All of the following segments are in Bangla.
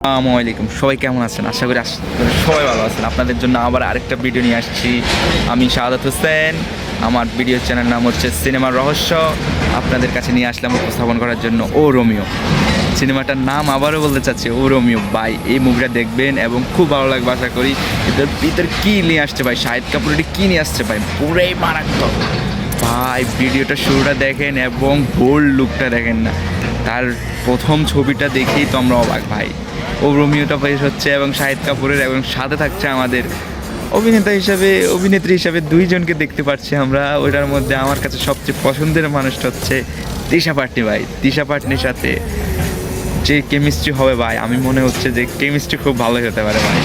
আসসালামু আলাইকুম, সবাই কেমন আছেন? আশা করি সবাই ভালো আছেন। আপনাদের জন্য আবার আরেকটা ভিডিও নিয়ে আসছি। আমি শাহাদাত হোসেন। আমার ভিডিও চ্যানেল নাম হচ্ছে সিনেমার রহস্য। আপনাদের কাছে নিয়ে আসলাম উপস্থাপন করার জন্য ও রোমিও। সিনেমাটার নাম আবারও বলতে চাচ্ছি, ও রোমিও। ভাই, এই মুভিটা দেখবেন এবং খুব ভালো লাগবে আশা করি। এদের ভিতর কী নিয়ে আসছে ভাই, শাহিদ কাপুর এটি কী নিয়ে আসছে ভাই, পুরাই মারাত্মক ভাই। ভিডিওটা শুরুটা দেখেন এবং বোল্ড লুকটা দেখেন না, তার প্রথম ছবিটা দেখেই তো আমরা অবাক ভাই। ও রোমিওটা পেশ হচ্ছে এবং শাহিদ কাপুরের, এবং সাথে থাকছে আমাদের অভিনেত্রী হিসাবে দুইজনকে দেখতে পাচ্ছি আমরা। ওইটার মধ্যে আমার কাছে সবচেয়ে পছন্দের মানুষটা হচ্ছে তৃষা পাটনি ভাই। তৃষা পাটনির সাথে যে কেমিস্ট্রি হবে ভাই, আমি মনে হচ্ছে যে কেমিস্ট্রি খুব ভালোই হতে পারে ভাই।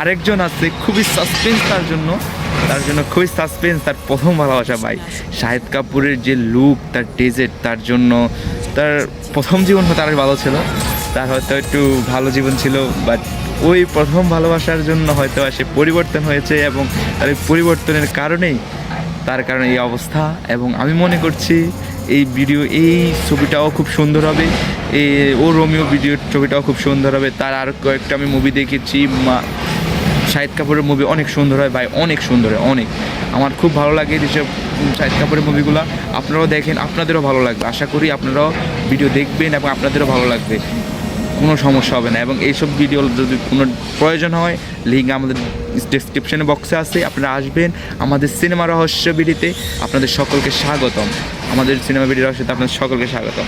আরেকজন আছে খুবই সাসপেন্স, তার জন্য খুবই সাসপেন্স, তার প্রথম ভালোবাসা ভাই। শাহিদ কাপুরের যে লুক, তার ডেজেট, তার জন্য তার প্রথম জীবন হয়তো আরও ভালো ছিল, তার হয়তো একটু ভালো জীবন ছিল, বাট ওই প্রথম ভালোবাসার জন্য হয়তো সে পরিবর্তন হয়েছে, এবং তার এই পরিবর্তনের কারণেই তার কারণে এই অবস্থা। এবং আমি মনে করছি এই ছবিটাও খুব সুন্দর হবে। ও রোমিও ছবিটাও খুব সুন্দর হবে। তার আর কয়েকটা আমি মুভি দেখেছি, শাহিদ কাপুরের মুভি অনেক সুন্দর হয় ভাই, অনেক সুন্দর হয়, অনেক। আমার খুব ভালো লাগে যেসব শাহিদ কাপুরের মুভিগুলো। আপনারাও দেখেন, আপনাদেরও ভালো লাগবে। আশা করি আপনারাও ভিডিও দেখবেন এবং আপনাদেরও ভালো লাগবে, কোনো সমস্যা হবে না। এবং এইসব ভিডিও যদি কোনো প্রয়োজন হয়, লিঙ্ক আমাদের ডেসক্রিপশনে বক্সে আছে, আপনারা আসবেন আমাদের সিনেমা রহস্য ভিডিওতে। আপনাদের সকলকে স্বাগতম। আমাদের সিনেমা ভিডিও রহস্যতে আপনাদের সকলকে স্বাগতম।